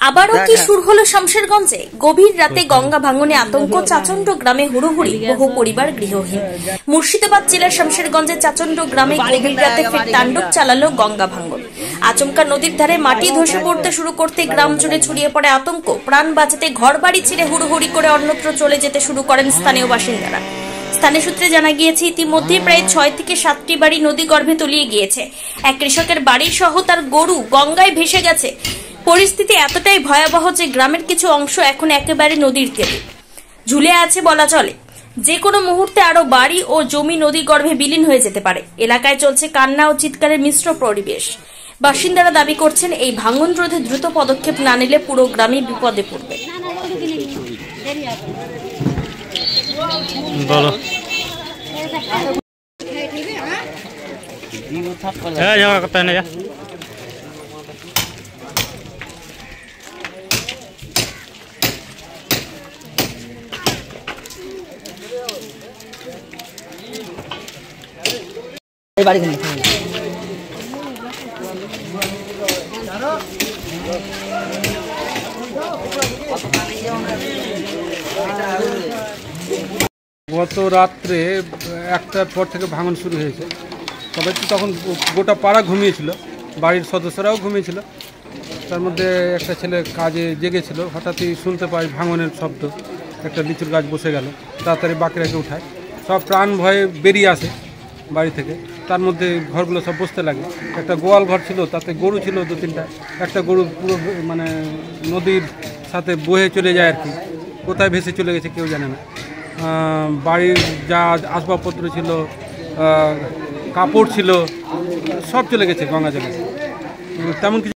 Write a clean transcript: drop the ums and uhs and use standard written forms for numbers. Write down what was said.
আবারও কি শুরু হলো শমশেরগঞ্জে? গভীর রাতে গঙ্গা ভাঙনে আতঙ্ক, চাচণ্ড গ্রামে হুড়োহুড়ি, বহু পরিবার গৃহহীন। মুর্শিদাবাদ জেলার শমশেরগঞ্জের চাচণ্ড গ্রামে গভীর রাতে ফের তাণ্ডব চালালো গঙ্গা ভাঙন। আচমকা নদীর ধারে মাটি ধসে পড়তে শুরু করতে গ্রাম জুড়ে ছড়িয়ে পড়ে আতঙ্ক। প্রাণ বাঁচাতে ঘরবাড়ি ছেড়ে হুড়োহুড়ি করে অন্যত্র চলে যেতে শুরু করেন স্থানীয় বাসিন্দারা। স্থানীয় সূত্রে জানা গিয়েছে, ইতিমধ্যে প্রায় 6 থেকে 7টি বাড়ি নদী গর্ভে তলিয়ে গিয়েছে। এক কৃষকের বাড়ি সহ তার গরু গঙ্গায় ভেসে গেছে। পরিস্থিতি এতটাই ভয়াবহ যে গ্রামের কিছু অংশ এখন একেবারে নদীর তীরে ঝুলে আছে বলা চলে। যে কোনো মুহূর্তে আরো বাড়ি ও জমি নদী গর্ভে বিলীন হয়ে যেতে পারে। এলাকায় চলছে কান্না ও চিৎকারের মিশ্র পরিবেশ। বাসিন্দারা দাবি করছেন, এই ভাঙন রোধে দ্রুত পদক্ষেপ না নিলে পুরো গ্রামই বিপদে পড়বে। গত রাত্রে 1টার পর থেকে ভাঙন শুরু হয়েছে। সবাই তো তখন গোটা পাড়া ঘুমিয়েছিল, বাড়ির সদস্যরাও ঘুমিয়েছিল। তার মধ্যে একটা ছেলে কাজে জেগেছিল, হঠাৎই শুনতে পাই ভাঙনের শব্দ, একটা লিচুর গাছ বসে গেল। তাড়াতাড়ি বাকিরাকে উঠায়, সব প্রাণ ভয়ে বেরিয়ে আসে বাড়ি থেকে। তার মধ্যে ঘরগুলো সব বসতে লাগে। একটা গোয়াল ঘর ছিল, তাতে গরু ছিল 2-3টা। একটা গরু পুরো মানে নদীর সাথে বয়ে চলে যায় আর কি, কোথায় ভেসে চলে গেছে কেউ জানে না। বাড়ির যা আসবাবপত্র ছিল, কাপড় ছিল, সব চলে গেছে গঙ্গা জলে। তেমন কিছু